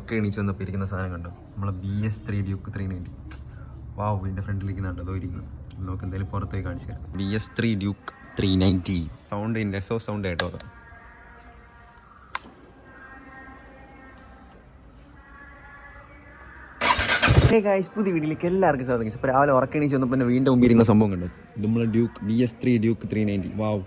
ഉറക്കെ എണീച്ച് വന്നപ്പോൾ ഇരിക്കുന്ന സാധനം കണ്ടോ, നമ്മളെ BS3 ഡ്യൂക്ക് 390. വാവ്, എൻ്റെ ഫ്രണ്ടിലിരിക്കുന്നുണ്ട്, അതോ ഇരിക്കുന്നു. നമുക്ക് എന്തായാലും പുറത്തേക്ക് കാണിച്ചു തരാം. BS3 ഡ്യൂക്ക് 390 സൗണ്ട് ഇൻ്റെ സൗണ്ട് കേട്ടോ. പുതിയ വീട്ടിലേക്ക് എല്ലാവർക്കും സ്വാഗതം. ഇപ്പോൾ രാവിലെ ഉറക്കണീച്ച് വന്നപ്പോൾ തന്നെ വീണ്ടും മുമ്പ് ഇരിക്കുന്ന സംഭവം കണ്ടു. നമ്മൾ BS3 ഡ്യൂക്ക് 390. വാവ്,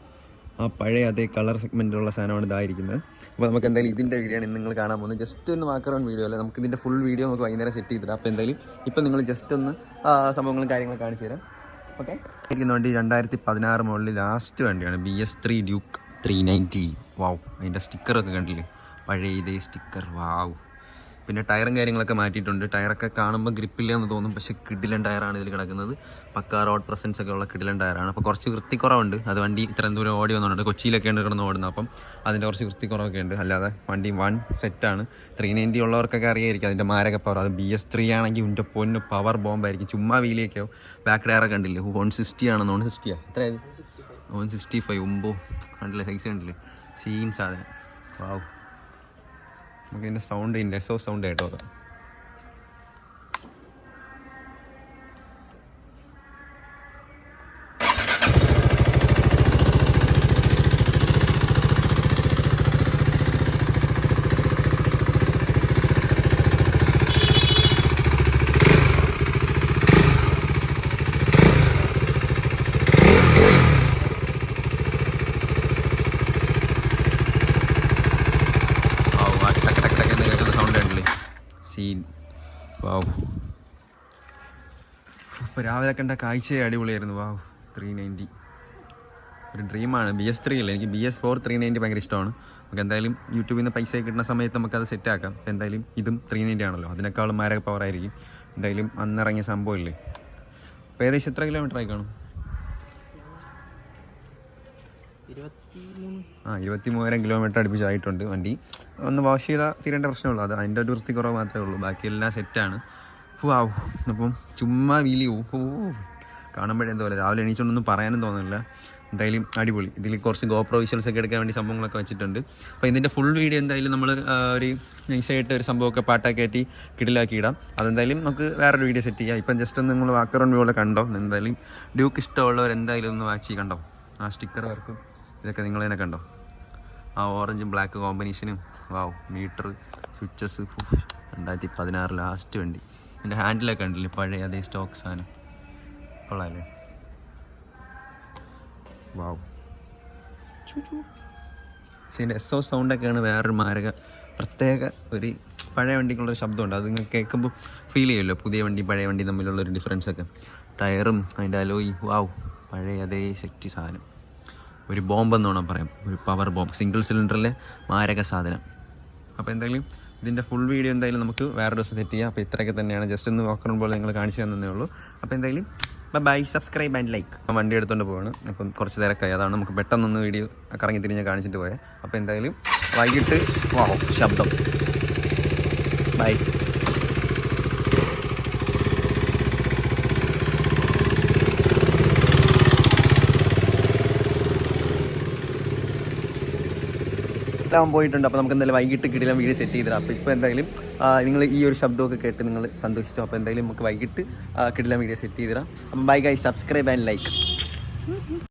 ആ പഴയ അതേ കളർ സെഗ്മെൻറ്റിലുള്ള സാധനമാണ് ഇതായിരിക്കുന്നത്. അപ്പോൾ നമുക്ക് എന്തായാലും ഇതിൻ്റെ വീഡിയോ ആണ് നിങ്ങൾ കാണാൻ പോകുന്നത്. ജസ്റ്റ് ഒന്ന് മാക്കറൗണ്ട് വീഡിയോ അല്ല, നമുക്ക് ഇതിൻ്റെ ഫുൾ വീഡിയോ നമുക്ക് വൈകുന്നേരം സെറ്റ് ചെയ്തിടാം. അപ്പോൾ എന്തായാലും ഇപ്പം നിങ്ങൾ ജസ്റ്റ് ഒന്ന് സംഭവങ്ങളും കാര്യങ്ങളും കാണിച്ചു തരാം. ഓക്കെ, ഇരിക്കുന്ന വണ്ടി 2016 മോഡലിൽ ലാസ്റ്റ് വണ്ടിയാണ് BS3 ഡ്യൂക്ക് 390. വാവ്, അതിൻ്റെ സ്റ്റിക്കറൊക്കെ കണ്ടില്ലേ, പഴയ ഇതേ സ്റ്റിക്കർ. വാവ്, പിന്നെ ടയറും കാര്യങ്ങളൊക്കെ മാറ്റിയിട്ടുണ്ട്. ടയറൊക്കെ കാണുമ്പോൾ ഗ്രിപ്പില്ലെന്ന് തോന്നും, പക്ഷേ കിടിലൻ ടയറാണ് ഇതിൽ കിടക്കുന്നത്. പക്കാ റോഡ് പ്രസൻസ് ഒക്കെ ഉള്ള കിടിലൻ ടയറാണ്. അപ്പോൾ കുറച്ച് വൃത്തിക്കുറവുണ്ട്. അത് വണ്ടി ഇത്രയും ദൂരം ഓടി വന്നിട്ടുണ്ട്, കൊച്ചിയിലൊക്കെയാണ് കിടന്ന് ഓടുന്നത്. അപ്പം അതിൻ്റെ കുറച്ച് വൃത്തിക്കുറവൊക്കെ ഉണ്ട്. അല്ലാതെ വണ്ടി വൺ സെറ്റാണ്. 390 ഉള്ളവർക്കൊക്കെ അറിയായിരിക്കും അതിൻ്റെ മാരക പവർ. അത് BS3 ആണെങ്കിൽ ഇതിൻ്റെ പൊന്ന് പവർ ബോംബായിരിക്കും. ചുമ്മാ വീലിയൊക്കെയോ ബാക്ക് ടയറൊക്കെ കണ്ടില്ലേ, 160 ആണ്. 160 എത്രയായത്, 165. ഉമ്പോ കണ്ടില്ലേ, സൈസ് കണ്ടില്ലേ, സീൻ സാധനം. വാവ്, നമുക്ക് ഇതിൻ്റെ സൗണ്ട് ഇതിൻ്റെ സൗണ്ട് കേട്ടോ. സീൻ. വാവ്, ഇപ്പോൾ രാവിലെ കണ്ട കാഴ്ചയെ അടിപൊളിയായിരുന്നു. വാവ്, 390 ഒരു ഡ്രീമാണ്. BS3 അല്ലേ, എനിക്ക് BS4 390 ഭയങ്കര ഇഷ്ടമാണ്. നമുക്ക് എന്തായാലും യൂട്യൂബിൽ നിന്ന് പൈസ കിട്ടുന്ന സമയത്ത് നമുക്കത് സെറ്റാക്കാം. അപ്പോൾ എന്തായാലും ഇതും 390 ആണല്ലോ, അതിനേക്കാളും മാരക പവർ ആയിരിക്കും. എന്തായാലും അന്നിറങ്ങിയ സംഭവമില്ലേ. അപ്പോൾ ഏകദേശം എത്ര കിലോമീറ്റർ ആയി കാണും? 23,000 കിലോമീറ്റർ അടുപ്പിച്ചായിട്ടുണ്ട്. വണ്ടി ഒന്ന് വാഷ് ചെയ്താൽ തീരേണ്ട പ്രശ്നമുള്ളൂ. അത് അതിൻ്റെ ഒരു വൃത്തിക്കുറവ് മാത്രമേ ഉള്ളൂ, ബാക്കിയെല്ലാം സെറ്റാണ്. വാവ്, അപ്പം ചുമ്മാ വീലി കാണുമ്പോഴെന്തോ പോലെ. രാവിലെ എണീച്ചോണ്ടൊന്നും പറയാനും തോന്നുന്നില്ല. എന്തായാലും അടിപൊളി. ഇതിൽ കുറച്ച് GoPro വിഷ്വൽസ് ഒക്കെ എടുക്കാൻ വേണ്ടി സംഭവങ്ങളൊക്കെ വെച്ചിട്ടുണ്ട്. അപ്പോൾ ഇതിൻ്റെ ഫുൾ വീഡിയോ എന്തായാലും നമ്മൾ ഒരു നൈസായിട്ട് ഒരു സംഭവമൊക്കെ പാട്ടൊക്കെ കയറ്റി കിടിലാക്കി ഇടാം. അതെന്തായാലും നമുക്ക് വേറൊരു വീഡിയോ സെറ്റ് ചെയ്യാം. ഇപ്പം ജസ്റ്റ് ഒന്ന് നിങ്ങൾ ബാക്ക്ഗ്രൗണ്ട് വ്യൂ കണ്ടോ. എന്തായാലും ഡ്യൂക്ക് ഇഷ്ടമുള്ളവർ എന്തായാലും ഒന്ന് വാച്ച് കണ്ടോ. ആ സ്റ്റിക്കർ വർക്കും ഇതൊക്കെ നിങ്ങൾ തന്നെ കണ്ടോ, ആ ഓറഞ്ചും ബ്ലാക്ക് കോമ്പിനേഷനും. വാവ്, മീറ്റർ, സ്വിച്ചസ്. 2016 ലാസ്റ്റ് വണ്ടി. എൻ്റെ ഹാൻഡിലൊക്കെ ഉണ്ടല്ലേ, പഴയ അതേ സ്റ്റോക്ക് സാധനം. കൊള്ളാമല്ലേ. വാവ്, പക്ഷേ എൻ്റെ സൗണ്ടൊക്കെയാണ് വേറൊരു മാരക പ്രത്യേക ഒരു പഴയ വണ്ടിക്കുള്ളൊരു ശബ്ദമുണ്ട്. അത് നിങ്ങൾ കേൾക്കുമ്പോൾ ഫീൽ ചെയ്യുമല്ലോ, പുതിയ വണ്ടി പഴയ വണ്ടി തമ്മിലുള്ളൊരു ഡിഫറൻസൊക്കെ. ടയറും അതിൻ്റെ അലോയി. വാവ്, പഴയ അതേ സെറ്റ് സാധനം. ഒരു ബോംബെന്ന് വേണം പറയാം, ഒരു പവർ ബോംബ്, സിംഗിൾ സിലിണ്ടറിലെ മാരക സാധനം. അപ്പോൾ എന്തായാലും ഇതിൻ്റെ ഫുൾ വീഡിയോ എന്തായാലും നമുക്ക് വേറെ ദിവസം സെറ്റ് ചെയ്യാം. അപ്പോൾ ഇത്രയൊക്കെ തന്നെയാണ്, ജസ്റ്റ് ഒന്ന് നോക്കണമ്പോൾ നിങ്ങൾ കാണിച്ചു തന്നേ ഉള്ളൂ. അപ്പോൾ എന്തായാലും ബൈ, സബ്സ്ക്രൈബ് ആൻഡ് ലൈക്ക്. വണ്ടി എടുത്തുകൊണ്ട് പോവാണ്, അപ്പം കുറച്ച് തിരക്കായി, അതാണ് നമുക്ക് പെട്ടെന്നൊന്ന് വീഡിയോ കറങ്ങി തിരിഞ്ഞ് കാണിച്ചിട്ട് പോയത്. അപ്പോൾ എന്തായാലും വൈകിട്ട് ശബ്ദം. ബൈ. പോയിട്ടുണ്ട്. അപ്പോൾ നമുക്ക് എന്തായാലും വൈകിട്ട് കിടിലം വീഡിയോ സെറ്റ് ചെയ്തിടാം. അപ്പോൾ ഇപ്പോൾ എന്തായാലും നിങ്ങൾ ഈ ഒരു ശബ്ദമൊക്കെ കേട്ട് നിങ്ങൾ സന്തോഷിച്ചു. അപ്പോൾ എന്തായാലും നമുക്ക് വൈകിട്ട് കിടിലം വീഡിയോ സെറ്റ് ചെയ്തിടാം. അപ്പം bye guys, subscribe and like.